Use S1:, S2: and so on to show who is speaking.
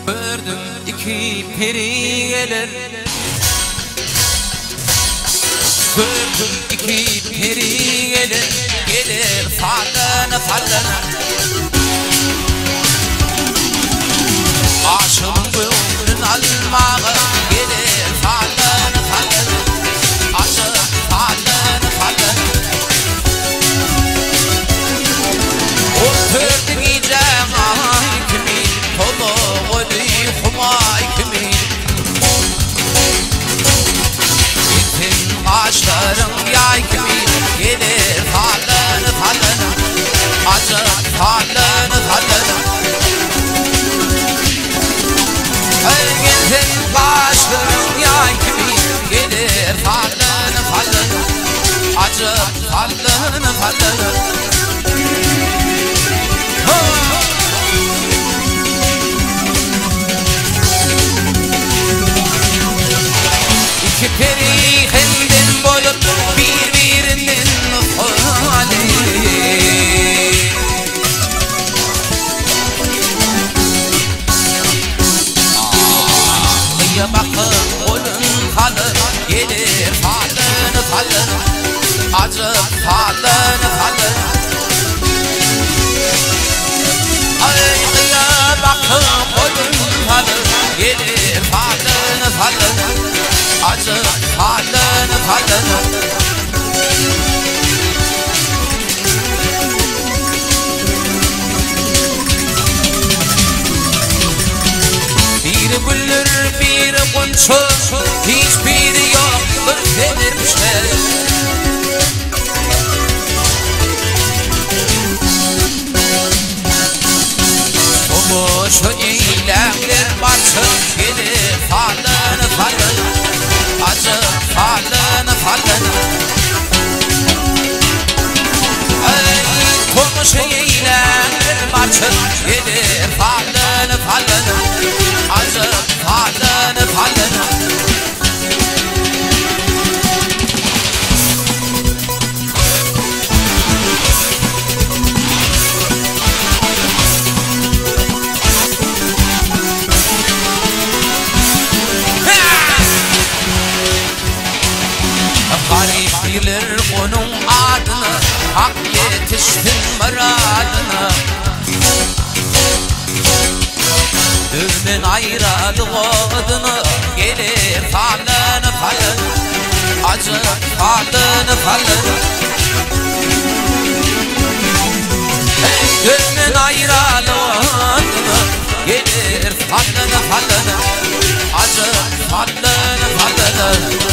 S1: Gördüm iki peri gelir, gördüm iki peri gelir, gelir fallana fallana. Aşığımın gönlünü almağa gelir fallana fallana. Aşık fallana fallana. O pördü giyeceğim ay kimin, kolu golü humay kimin. Bütün ağaçlarım yay kimin, gelir fallana fallana. Aşık fallana fallana. Gittin başlarım yay kimin, gelir fallana fallana. Acık fallana fallana. İki peri hendin bolup birbirinin hali. Ya bakın onun halı, gelir fallana fallana. Acık fallana fallana. Ay ya bakın onun halı, gelir fallana fallana. Acık fallana fallana. Bir güllür bir kunçu, hiçbiri yoktur denirmişler. Şu eylemler başım gelir fallana fallana. Acık fallana fallana. Ey konuş eylemler başım gelir fallana fallana. Acık fallana fallana. Garip bilir onun adını, hak yetiştin muradına. Düğünün ayradı odunu, gelir fallana fallana. Acık fallana fallana. Düğünün ayradı odunu, gelir fallana fallana. Acık fallana fallana.